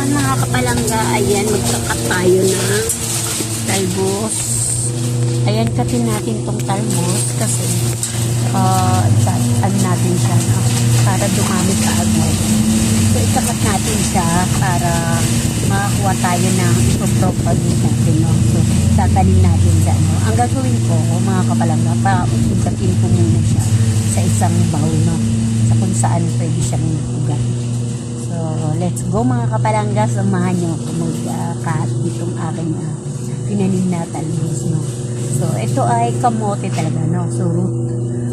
mga kapalangga, ayan, magkakat tayo ng talbos. Ayan, katin natin tong talbos kasi ano natin siya, no? Para dumami sa agad. So, ikakat natin siya para makakuha tayo ng ipopropagate natin, no? So, tatanim natin siya, no? Ang gagawin ko, mga kapalangga, paugatin ko muna siya sa isang bowl, no? Sa kung saan pwede siyang ugat. So, let's go mga kapalangga. Samahan nyo ako mag-cut itong aking pinanim na talbos, no? So, ito ay kamote talaga, no? So,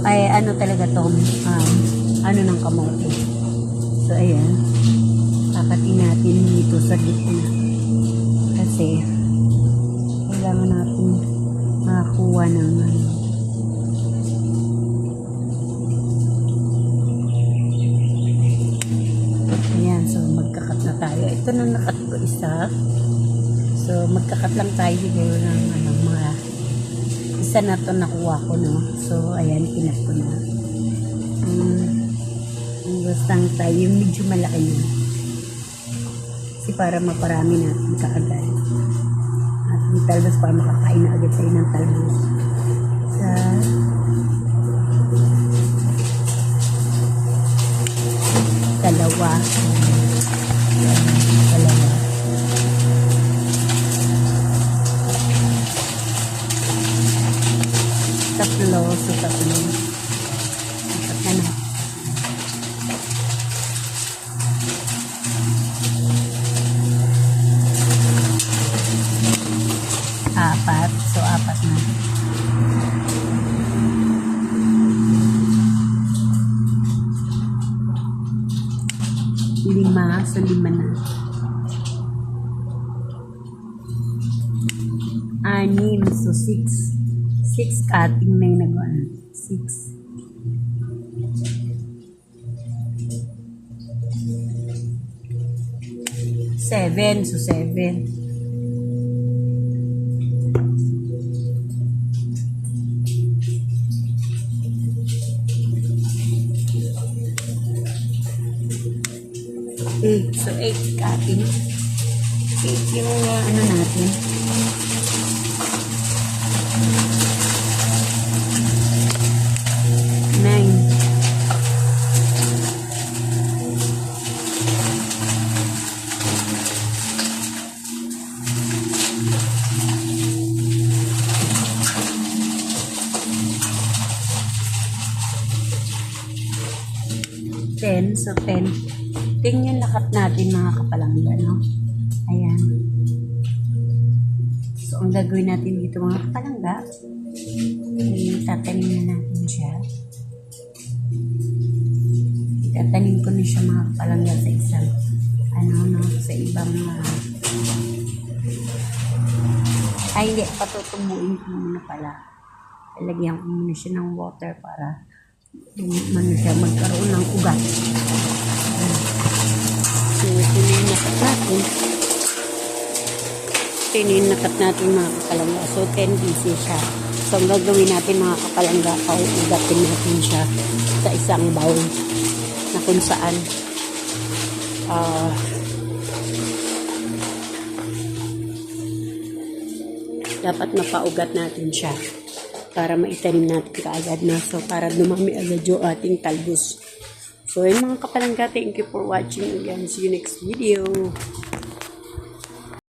ay ano talaga to, ano ng kamote. So, ayan. Kakatin natin dito sa gitna. Kasi, kailangan natin makakuha ng ayan. So, magkakat na tayo. Ito na nakat ko isa. So, magkakat lang tayo siguro ng mga isa na to nakuha ko, no? So, ayan, pinat ko na. Basta tayo, yung medyo malaki na. Kasi para maparami natin kaagad. At yung talbos para makakain na agad tayo ng talbos. Sa dalawa. Dalawa. Tatlo. So, tatlo. Apat na. Apat. So, apat na. Lima. So, lima na. Anim. So, six. 6 cutting na yung nagawa. 6. Seven. So, 7. So, 8 cutting. 8 yung ano natin. 10. So, 10. 10 yung lakat natin mga kapalangga, no? Ayan. So, ang gagawin natin dito mga kapalangga, tatanim na natin siya. Tatanim ko na siya mga kapalangga sa isang, sa ibang, hindi, patutumuin ko muna pala. Ilagyan ko muna siya ng water para siya magkaroon ng ugat. So, tininakat natin. Tininakat natin mga kapalangga. So, 10 pieces siya. So, ang gagawin natin mga kapalangga, paugatin natin siya sa isang bowl na kung saan dapat mapaugat natin siya para maitanim natin kaagad na. So, para dumami agad yung ating talbos. So, yun mga kapalangga, thank you for watching again. See you next video.